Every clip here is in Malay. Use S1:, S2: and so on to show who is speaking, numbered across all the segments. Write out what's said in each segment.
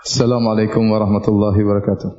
S1: Assalamualaikum warahmatullahi wabarakatuh.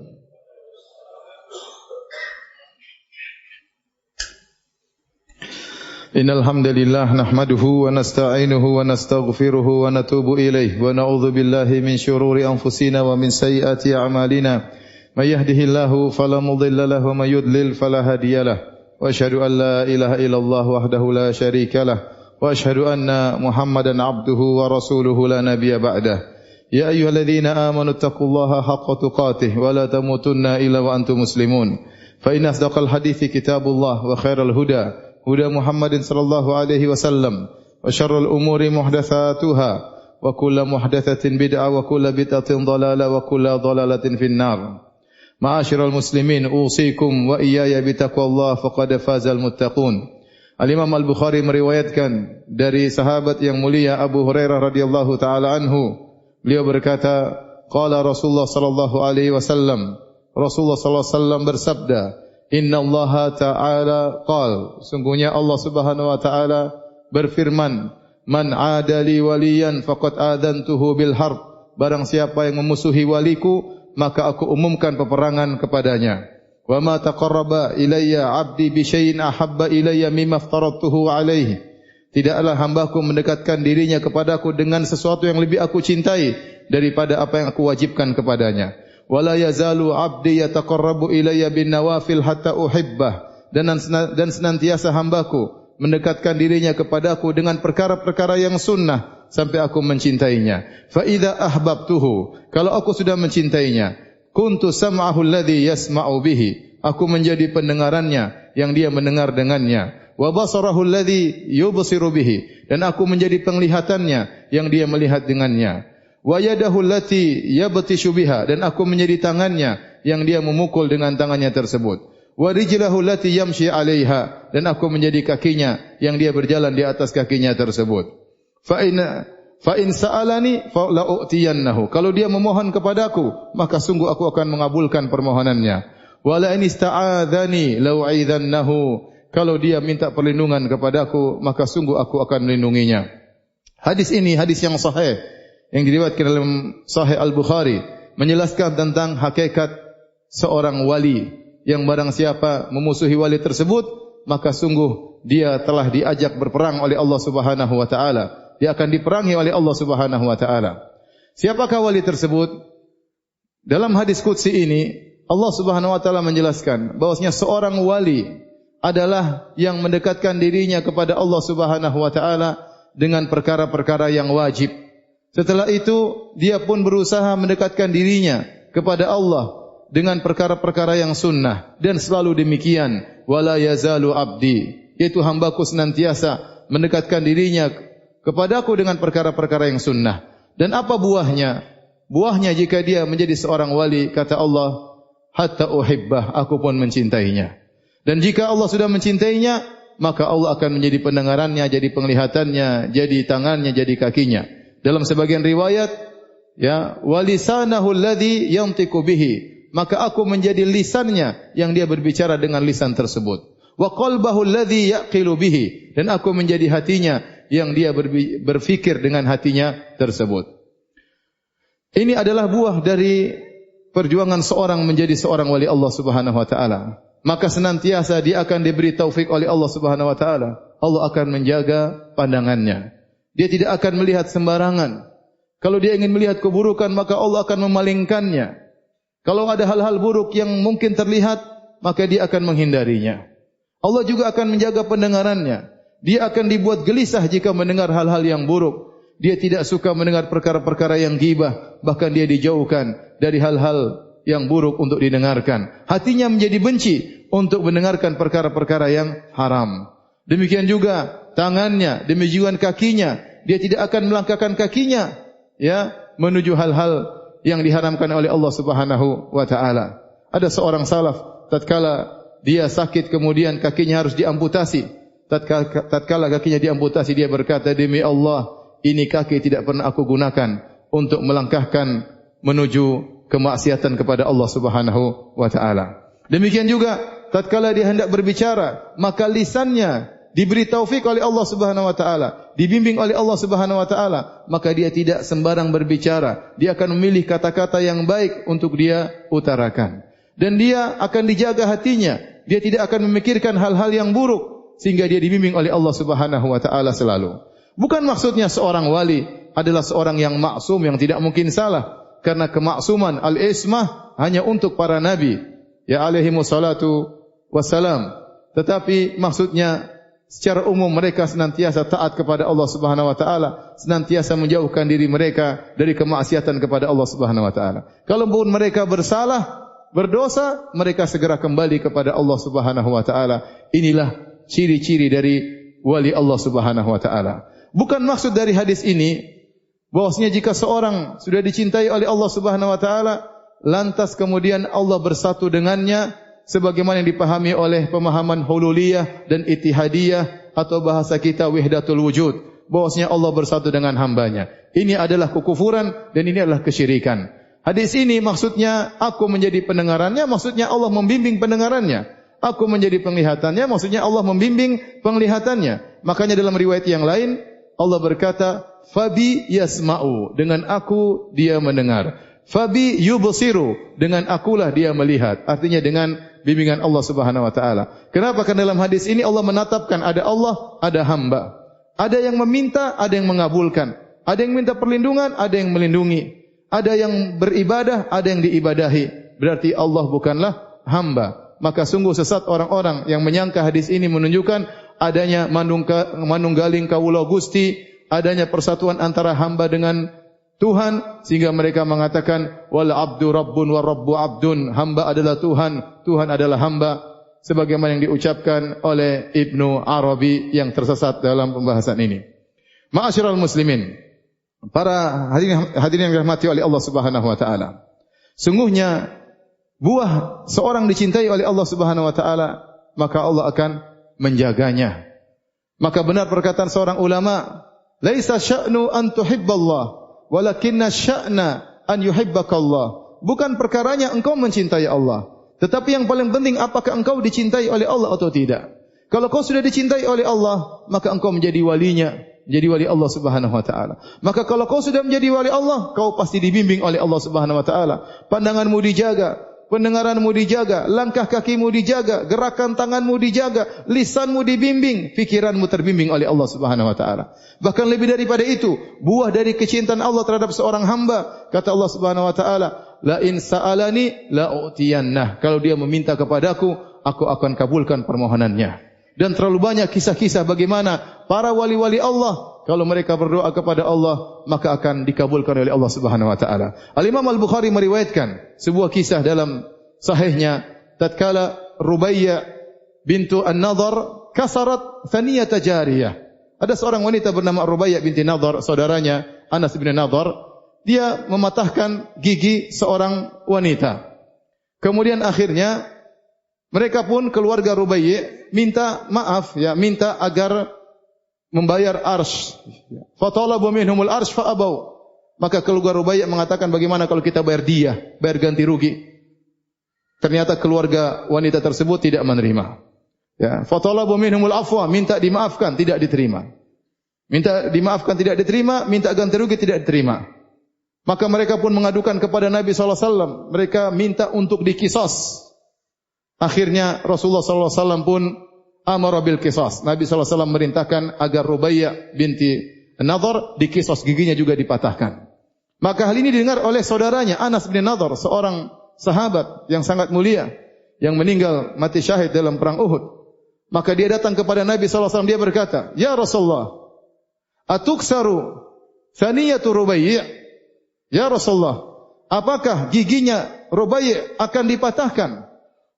S1: Innal hamdalillah nahmaduhu wa nasta'inuhu wa nastaghfiruhu wa natubu ilayh wa na'udzu billahi min shururi anfusina wa min sayyiati a'malina. May yahdihillahu fala mudilla lahu wa may yudlil fala hadiyalah. Wa asyhadu an la ilaha illallah wahdahu la syarika lah wa asyhadu anna Muhammadan abduhu wa rasuluhu la nabiyya ba'dah. Ya ayyuhalladzina amanu taqullaha haqqa tuqatih wa la tamutunna illa wa antum muslimun. Fa inna asdaqal hadithi kitabullah wa khairal huda Muhammadin sallallahu alaihi wasallam wa syarrul umuri muhdatsatuha wa kullu muhdatsatin bid'ah wa kullu bid'atin dhalalah wa kullu dhalalatin finnar. Ma'asyiral muslimin, usikum wa iyaya bitaqwallah faqad fazal muttaqun. Al-Imam Al-Bukhari meriwayatkan dari sahabat yang mulia Abu Hurairah radhiyallahu taala anhu. Beliau berkata, qala Rasulullah sallallahu alaihi wasallam, Rasulullah sallallahu alaihi wasallam bersabda, innallaha ta'ala qala, sungguhnya Allah Subhanahu wa taala berfirman, man adali waliyan faqad adantuhu bil harb, barang siapa yang memusuhi waliku maka aku umumkan peperangan kepadanya. Wa ma taqarraba ilayya 'abdi bi syai'in ahabba ilayya mimma aftaradtuhu alaihi, tidaklah hambaku mendekatkan dirinya kepadaku dengan sesuatu yang lebih aku cintai daripada apa yang aku wajibkan kepadanya. Wala yazalu 'abdi yataqarrabu ilayya bin nawafil hatta uhibbah, dan senantiasa hambaku mendekatkan dirinya kepadaku dengan perkara-perkara yang sunnah sampai aku mencintainya. Fa idza ahbabtuhu, kalau aku sudah mencintainya, kuntu sam'ahu alladhi yasma'u bihi, aku menjadi pendengarannya yang dia mendengar dengannya. Wa basarahu alladhi yubsiru bihi, dan aku menjadi penglihatannya yang dia melihat dengannya. Wa yadahu allati yabtishu biha, dan aku menjadi tangannya yang dia memukul dengan tangannya tersebut. Wa rijlahu allati yamshi 'alaiha, dan aku menjadi kakinya yang dia berjalan di atas kakinya tersebut. Fa in sa'alani fa la u'tiyannahu, kalau dia memohon kepadaku maka sungguh aku akan mengabulkan permohonannya. Wa la in ista'adzani la u'idhannahu, kalau dia minta perlindungan kepadaku, maka sungguh aku akan melindunginya. Hadis ini hadis yang sahih yang diriwayatkan dalam Sahih Al-Bukhari, menjelaskan tentang hakikat seorang wali, yang barang siapa memusuhi wali tersebut, maka sungguh dia telah diajak berperang oleh Allah Subhanahu wa taala. Dia akan diperangi oleh Allah Subhanahu wa taala. Siapakah wali tersebut? Dalam hadis qudsi ini Allah Subhanahu wa taala menjelaskan bahwasanya seorang wali adalah yang mendekatkan dirinya kepada Allah Subhanahu wa taala dengan perkara-perkara yang wajib. Setelah itu dia pun berusaha mendekatkan dirinya kepada Allah dengan perkara-perkara yang sunnah, dan selalu demikian, wala yazalu abdi, yaitu hambaku senantiasa mendekatkan dirinya kepadaku dengan perkara-perkara yang sunnah. Dan apa buahnya? Buahnya jika dia menjadi seorang wali, kata Allah, hatta uhibbah, aku pun mencintainya. Dan jika Allah sudah mencintainya, maka Allah akan menjadi pendengarannya, jadi penglihatannya, jadi tangannya, jadi kakinya. Dalam sebagian riwayat, ya, walisanahu alladhi yantiqu bihi, maka aku menjadi lisannya yang dia berbicara dengan lisan tersebut. Wa qalbahu alladhi yaqilu bihi, dan aku menjadi hatinya yang dia berfikir dengan hatinya tersebut. Ini adalah buah dari perjuangan seorang menjadi seorang wali Allah Subhanahu wa taala. Maka senantiasa dia akan diberi taufik oleh Allah Subhanahu wa taala. Allah akan menjaga pandangannya. Dia tidak akan melihat sembarangan. Kalau dia ingin melihat keburukan, maka Allah akan memalingkannya. Kalau ada hal-hal buruk yang mungkin terlihat, maka dia akan menghindarinya. Allah juga akan menjaga pendengarannya. Dia akan dibuat gelisah jika mendengar hal-hal yang buruk. Dia tidak suka mendengar perkara-perkara yang ghibah, bahkan dia dijauhkan dari hal-hal yang buruk untuk didengarkan. Hatinya menjadi benci untuk mendengarkan perkara-perkara yang haram. Demikian juga tangannya, demikian kakinya, dia tidak akan melangkahkan kakinya, ya, menuju hal-hal yang diharamkan oleh Allah Subhanahu wa taala. Ada seorang salaf, tatkala dia sakit kemudian kakinya harus diamputasi. Tatkala kakinya diamputasi, dia berkata, demi Allah, ini kaki tidak pernah aku gunakan untuk melangkahkan menuju kemaksiatan kepada Allah Subhanahu wa taala. Demikian juga tatkala dia hendak berbicara, maka lisannya diberi taufik oleh Allah Subhanahu wa taala, dibimbing oleh Allah Subhanahu wa taala, maka dia tidak sembarang berbicara. Dia akan memilih kata-kata yang baik untuk dia utarakan. Dan dia akan dijaga hatinya. Dia tidak akan memikirkan hal-hal yang buruk sehingga dia dibimbing oleh Allah Subhanahu wa taala selalu. Bukan maksudnya seorang wali adalah seorang yang maksum yang tidak mungkin salah, karena kemaksuman al-ismah hanya untuk para nabi ya alaihi wassalatu wassalam. Tetapi maksudnya secara umum mereka senantiasa taat kepada Allah Subhanahu wa taala, senantiasa menjauhkan diri mereka dari kemaksiatan kepada Allah Subhanahu wa taala. Kalaupun mereka bersalah, berdosa, mereka segera kembali kepada Allah Subhanahu wa taala. Inilah ciri-ciri dari wali Allah Subhanahu wa taala. Bukan maksud dari hadis ini bahwasanya jika seorang sudah dicintai oleh Allah Subhanahu wa taala, lantas kemudian Allah bersatu dengannya sebagaimana yang dipahami oleh pemahaman hululiyah dan ittihadiyah atau bahasa kita wahdatul wujud, bahwasanya Allah bersatu dengan hambanya. Ini adalah kekufuran dan ini adalah kesyirikan. Hadis ini maksudnya aku menjadi pendengarannya, maksudnya Allah membimbing pendengarannya. Aku menjadi penglihatannya, maksudnya Allah membimbing penglihatannya. Makanya dalam riwayat yang lain Allah berkata, "Fabi yasma'u," dengan aku dia mendengar. "Fabi yubsiru," dengan akulah dia melihat. Artinya dengan bimbingan Allah Subhanahu wa taala. Kenapa? Karena dalam hadis ini Allah menetapkan ada Allah, ada hamba. Ada yang meminta, ada yang mengabulkan. Ada yang minta perlindungan, ada yang melindungi. Ada yang beribadah, ada yang diibadahi. Berarti Allah bukanlah hamba. Maka sungguh sesat orang-orang yang menyangka hadis ini menunjukkan adanya manunggaling kawula Gusti, adanya persatuan antara hamba dengan Tuhan, sehingga mereka mengatakan wal abdu rabbun wa rabbu abdun, hamba adalah Tuhan, Tuhan adalah hamba, sebagaimana yang diucapkan oleh Ibnu Arabi yang tersesat dalam pembahasan ini. Ma'asyiral muslimin, para hadirin yang dirahmati oleh Allah Subhanahu wa taala. Sungguhnya buah seorang dicintai oleh Allah Subhanahu wa taala, maka Allah akan menjaganya. Maka benar perkataan seorang ulama, laisa sya'nu an tuhibballah walakinna sya'na an yuhibbakallah. Bukan perkaranya engkau mencintai Allah, tetapi yang paling penting apakah engkau dicintai oleh Allah atau tidak. Kalau kau sudah dicintai oleh Allah, maka engkau menjadi walinya, menjadi wali Allah Subhanahu wa taala. Maka kalau kau sudah menjadi wali Allah, kau pasti dibimbing oleh Allah Subhanahu wa taala. Pandanganmu dijaga, pendengaranmu dijaga, langkah kakimu dijaga, gerakan tanganmu dijaga, lisanmu dibimbing, pikiranmu terbimbing oleh Allah Subhanahu wa taala. Bahkan lebih daripada itu, buah dari kecintaan Allah terhadap seorang hamba, kata Allah Subhanahu wa taala, la in sa'alani la u'tiyannah. Kalau dia meminta kepadaku, aku akan kabulkan permohonannya. Dan terlalu banyak kisah-kisah bagaimana para wali-wali Allah kalau mereka berdoa kepada Allah maka akan dikabulkan oleh Allah Subhanahu wa taala. Al-Imam Al-Bukhari meriwayatkan sebuah kisah dalam sahihnya tatkala Rubaiyah bintu An-Nadhr kasarat thaniyata jariyah. Ada seorang wanita bernama Rubaiyah binti Nadhr, saudaranya Anas bin Nadhr, dia mematahkan gigi seorang wanita. Kemudian akhirnya mereka pun keluarga Rubaiyah minta maaf, ya, minta agar membayar arsh. Fatalabu minhumul arsh fa'abau. Maka keluarga Rubaiyah mengatakan bagaimana kalau kita bayar diyah, bayar ganti rugi. Ternyata keluarga wanita tersebut tidak menerima. Ya, fatalabu minhumul afwa, minta dimaafkan, tidak diterima. Minta dimaafkan tidak diterima, minta ganti rugi tidak diterima. Maka mereka pun mengadukan kepada Nabi sallallahu alaihi wasallam, mereka minta untuk dikisos. Akhirnya Rasulullah sallallahu alaihi wasallam pun amara bil qisas. Nabi sallallahu alaihi wasallam merintahkan agar Rubaiyah binti Nadhr dikisos, giginya juga dipatahkan. Maka hal ini didengar oleh saudaranya Anas bin Nadhr, seorang sahabat yang sangat mulia yang meninggal mati syahid dalam perang Uhud. Maka dia datang kepada Nabi sallallahu alaihi wasallam, dia berkata, "Ya Rasulullah, atuksaru thaniyatu Rubaiyah?" Ya Rasulullah, apakah giginya Rubaiyah akan dipatahkan?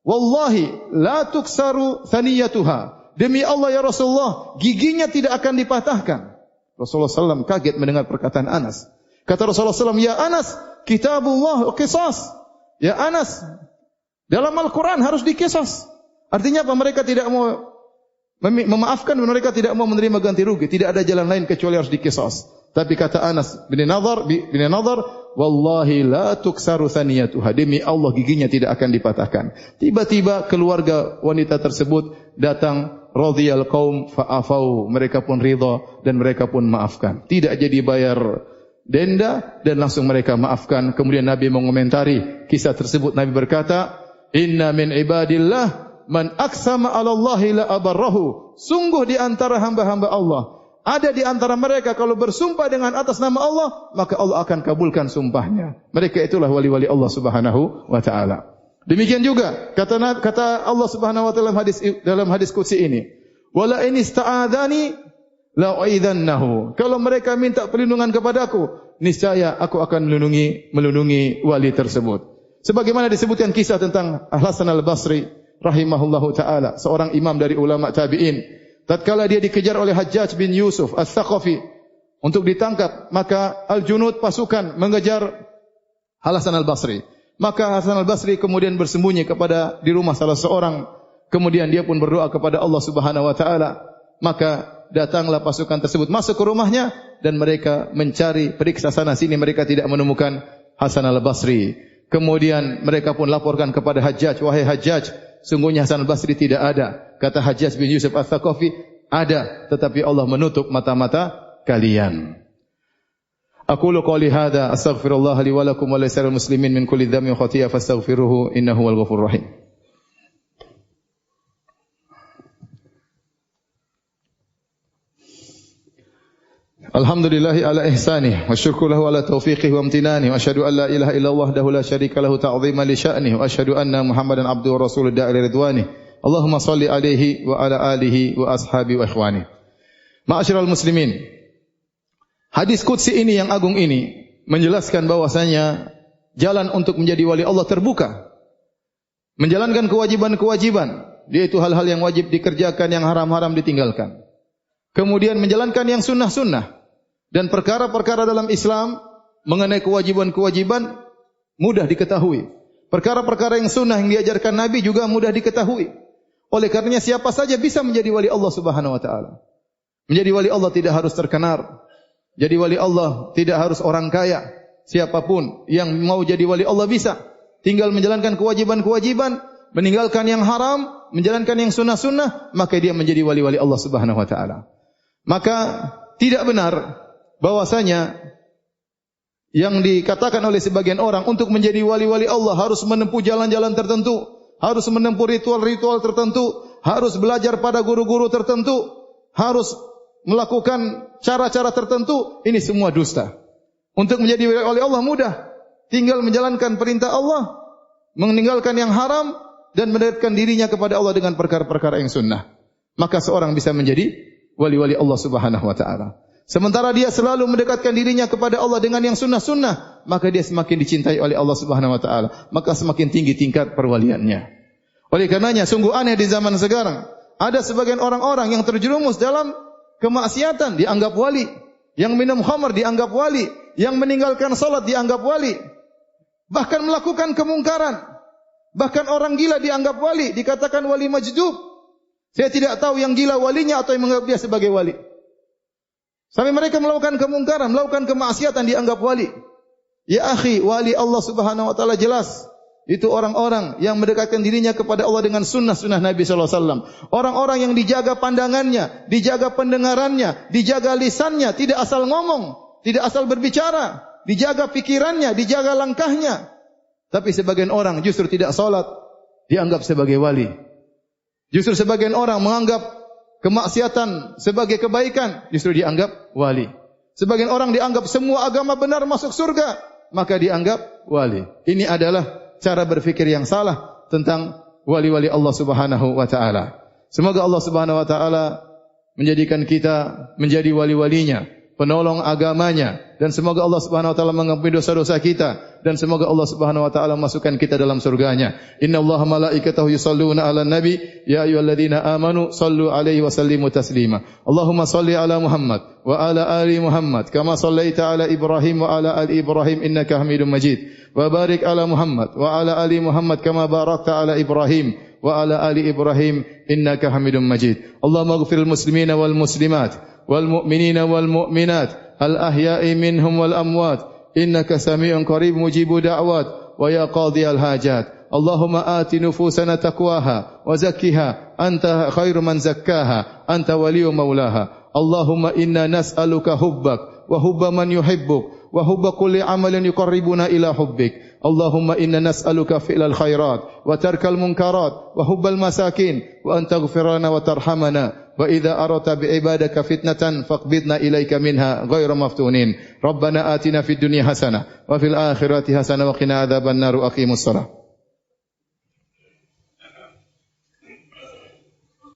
S1: Wallahi la tuksaru thaniyatuha. Demi Allah ya Rasulullah, giginya tidak akan dipatahkan. Rasulullah SAW kaget mendengar perkataan Anas. Kata Rasulullah SAW, ya Anas, kitabullah qisas. Ya Anas, dalam Al-Quran harus dikisas. Artinya apa? Mereka tidak mau memaafkan, mereka tidak mau menerima ganti rugi. Tidak ada jalan lain kecuali harus dikisas. Tapi kata Anas bin Nadhr, wallahi la tuksaru thaniyatuha, demi Allah giginya tidak akan dipatahkan. Tiba-tiba keluarga wanita tersebut datang, radhiyal qaum fa'afau, mereka pun ridha dan mereka pun maafkan. Tidak jadi bayar denda dan langsung mereka maafkan. Kemudian Nabi mengomentari kisah tersebut. Nabi berkata, inna min ibadillah man aqsama 'ala Allahi la abarrahu. Sungguh di antara hamba-hamba Allah ada di antara mereka kalau bersumpah dengan atas nama Allah, maka Allah akan kabulkan sumpahnya. Mereka itulah wali-wali Allah Subhanahu wa taala. Demikian juga kata Allah Subhanahu wa taala dalam hadis qudsi ini, wala in ista'adzani la u'idzannahu. Kalau mereka minta perlindungan kepadaku, niscaya aku akan melindungi wali tersebut. Sebagaimana disebutkan kisah tentang Hasan al-Basri rahimahullahu taala, seorang imam dari ulama tabi'in. Tatkala dia dikejar oleh Hajjaj bin Yusuf Ats-Tsaqafi untuk ditangkap, maka al-junud pasukan mengejar Hasan al-Basri. Maka Hasan al-Basri kemudian bersembunyi di rumah salah seorang. Kemudian dia pun berdoa kepada Allah Subhanahu wa taala. Maka datanglah pasukan tersebut masuk ke rumahnya dan mereka mencari, periksa sana sini, mereka tidak menemukan Hasan al-Basri. Kemudian mereka pun laporkan kepada Hajjaj, wahai Hajjaj, sungguhnya Hasan al-Basri tidak ada. Kata Hajjaj bin Yusuf Ats-Tsaqafi, ada, tetapi Allah menutup mata-mata kalian. Aqulu qouli hadza astaghfirullah li wa lakum wa lisa'iril muslimin min kulli dhanbin wa khati'ah fastaghfiruhu innahu huwal ghafurur rahim. Alhamdulillahi ala ihsanih wa syukru lahu ala taufiqihi wa amtinani wa asyhadu an la ilaha illallah wahdahu la syarika lahu ta'dhiman li sya'nihi wa asyhadu anna Muhammadan abduhu wa rasuluhu da'i ridwanihi. Allahumma salli alaihi wa ala alihi wa ashabi wa ikhwani. Ma'asyiral muslimin, hadis qudsi ini yang agung ini menjelaskan bahwasanya jalan untuk menjadi wali Allah terbuka. Menjalankan kewajiban-kewajiban, yaitu hal-hal yang wajib dikerjakan, yang haram-haram ditinggalkan. Kemudian menjalankan yang sunnah-sunnah. Dan perkara-perkara dalam Islam mengenai kewajiban-kewajiban mudah diketahui. Perkara-perkara yang sunnah yang diajarkan Nabi juga mudah diketahui. Oleh karenanya siapa saja bisa menjadi wali Allah Subhanahu wa taala. Menjadi wali Allah tidak harus terkenal. Jadi wali Allah tidak harus orang kaya. Siapapun yang mau jadi wali Allah bisa. Tinggal menjalankan kewajiban-kewajiban, meninggalkan yang haram, menjalankan yang sunnah-sunnah, maka dia menjadi wali-wali Allah Subhanahu wa taala. Maka tidak benar bahwasanya yang dikatakan oleh sebagian orang untuk menjadi wali-wali Allah harus menempuh jalan-jalan tertentu, harus menempuh ritual-ritual tertentu, harus belajar pada guru-guru tertentu, harus melakukan cara-cara tertentu. Ini semua dusta. Untuk menjadi wali Allah mudah. Tinggal menjalankan perintah Allah, meninggalkan yang haram, dan mendekatkan dirinya kepada Allah dengan perkara-perkara yang sunnah. Maka seorang bisa menjadi wali-wali Allah Subhanahu wa ta'ala. Sementara dia selalu mendekatkan dirinya kepada Allah dengan yang sunnah-sunnah, maka dia semakin dicintai oleh Allah Subhanahu wa ta'ala. Maka semakin tinggi tingkat perwaliannya. Oleh karenanya, sungguh aneh di zaman sekarang. Ada sebagian orang-orang yang terjerumus dalam kemaksiatan, dianggap wali. Yang minum khamar dianggap wali. Yang meninggalkan salat dianggap wali. Bahkan melakukan kemungkaran. Bahkan orang gila dianggap wali. Dikatakan wali majdub. Saya tidak tahu yang gila walinya atau yang menganggap dia sebagai wali. Sampai mereka melakukan kemungkaran, melakukan kemaksiatan dianggap wali. Ya akhi, wali Allah Subhanahu wa taala jelas. Itu orang-orang yang mendekatkan dirinya kepada Allah dengan sunnah-sunnah Nabi sallallahu alaihi wasallam. Orang-orang yang dijaga pandangannya, dijaga pendengarannya, dijaga lisannya, tidak asal ngomong, tidak asal berbicara, dijaga pikirannya, dijaga langkahnya. Tapi sebagian orang justru tidak salat, dianggap sebagai wali. Justru sebagian orang menganggap kemaksiatan sebagai kebaikan, justru dianggap wali. Sebagian orang dianggap semua agama benar masuk surga, maka dianggap wali. Ini adalah cara berfikir yang salah tentang wali-wali Allah Subhanahu wa taala. Semoga Allah Subhanahu wa taala menjadikan kita menjadi wali-walinya, penolong agamanya, dan semoga Allah Subhanahu wa taala mengampuni dosa-dosa kita, dan semoga Allah Subhanahu wa taala masukkan kita dalam surganya. Innallaha malaikatahu yusholluna 'alan nabi ya ayyuhalladzina amanu shallu 'alaihi wa sallimu taslima. Allahumma shalli 'ala Muhammad wa 'ala ali Muhammad kama shallaita 'ala Ibrahim wa 'ala ali Ibrahim innaka Hamidum Majid. Wa barik 'ala Muhammad wa 'ala ali Muhammad kama barakta 'ala Ibrahim wa 'ala ali Ibrahim innaka Hamidum Majid. Allahumma ighfiril muslimina wal muslimat wal mu'minina wal mu'minat al ahya'i minhum wal amwat innaka sami'un qarib mujibu da'wat wa ya qadhiyal hajat. Allahumma ati nufusana taqwaha wa zakkiha anta khairu man zakkaha anta waliyyu maulaha. Allahumma inna nas'aluka hubbak wa hubba man yuhibbuk wa hubba kulli amalin yuqarribuna ila hubbik. Allahumma inna nas'aluka fi'lal khairat wa tarkal munkarat wa hubbal masakin wa an taghfir lana wa tarhamana wa idza arata bi ibadaka fitnatan faqbidna ilaika minha ghayra maftunin. Rabbana atina fid dunya hasanah wa fil akhirati hasanah wa qina adzaban nar. Aqimus shalah.